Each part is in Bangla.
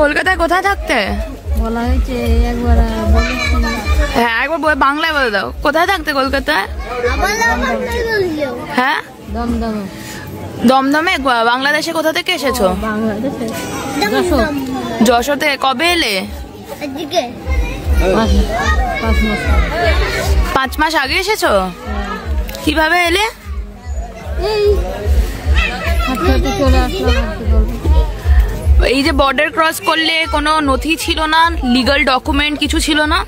কলকাতায় কোথায় থাকতে? বলা হয়েছে একবার, হ্যাঁ একবার বাংলায় বলে দাও, কোথায় থাকতে কলকাতায়? হ্যাঁ দমদমে। দমদমে? বাংলাদেশে কোথা থেকে এসেছো? বাংলাদেশে যশোর থেকে। কবে এলে? 5 মাস আগে এসেছো? কিভাবে এলে? এই যে বর্ডার ক্রস করলে কোনো নথি ছিল না, লিগাল ডকুমেন্ট কিছু ছিল না?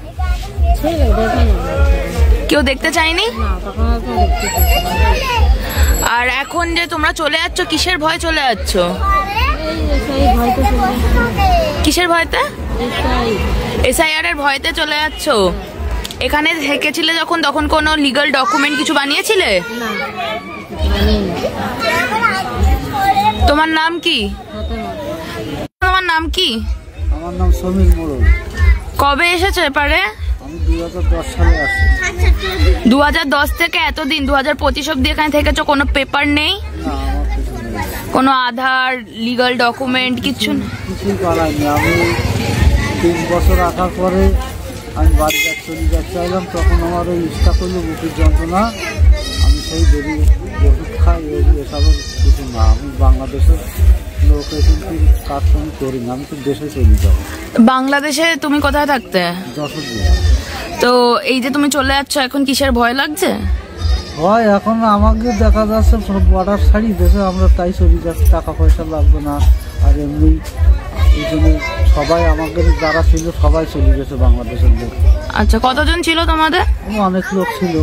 কেউ দেখতে চায়নি? আর এখন যে তোমরা চলে যাচ্ছ, কিসের ভয় চলে যাচ্ছ? কিসের ভয়তে? SIR এর ভয়তে চলে যাচ্ছ? এখানে থেকেছিলে যখন, তখন কোনো লিগাল ডকুমেন্ট কিছু বানিয়েছিলে? তোমার নাম কি? তোমার নাম কি? আমার নাম সমীর মোড়ল। কবে এসেছো এপারে? আমি 2010 সালে আসি। 2010 থেকে এতদিন 2025 অব্দি এখানে থেকেছো, কোনো পেপার নেই? না, আমার কিছু নেই। কোনো আধার, লিগাল ডকুমেন্ট কিছু? কিছুই করাইনি। আমি 3 বছর আসার পরে আমি বাড়ি চলে যেতে চাইলাম, তখন আমার ওই ইচ্ছা করলো বুকের যন্ত্রণা, আমি সেই বেরিয়ে ওষুধ খাই, এসবের কিছু না। আমি বাংলাদেশের লোক কিন্তু কাজ আমি করি না, আমি তো দেশে চলে যাবো। বাংলাদেশে তুমি কোথায় থাকতে? যশোর জেলা। তো এই যে তুমি চলে যাচ্ছ, এখন কিসের ভয় লাগছে? হয় এখন আমাকে দেখা যাচ্ছে বর্ডার ছাড়ি দেশে আমরা তাই চলে যাচ্ছি, টাকা পয়সা লাগবে না। আর এমনি এই জন্য সবাই আমাদের যারা ছিল সবাই চলে গেছে বাংলাদেশের লোক। আচ্ছা, কতজন ছিল তোমাদের? অনেক লোক ছিল,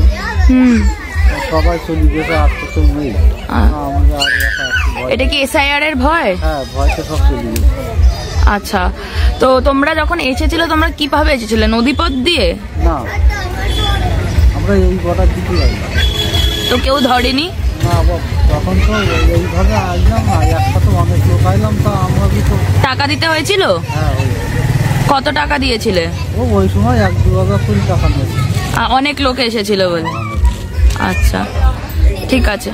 সবাই চলে গেছে, আর তো কেউ নেই। আমরা এটা কি SIR এর ভয়? হ্যাঁ, ভয়তে সব চলে গেছে। আচ্ছা, তো তোমরা যখন এসেছিলে তোমরা কিভাবে এসেছিলে? নদীপথ দিয়ে? না, আমরা এই বর্ডার দিকে যাইলাম। তো কেউ ধরেনি? না, তখন তো এইভাবে আসলাম, একসাথে অনেক লোক আইলাম, তো আমরা তো টাকা দিতে হয়েছিল? হ্যাঁ। কত টাকা দিয়েছিলে? ওই সময় 1-2 হাজার করে টাকা নিয়েছে। অনেক লোক এসেছিল বলে? আচ্ছা, ঠিক আছে।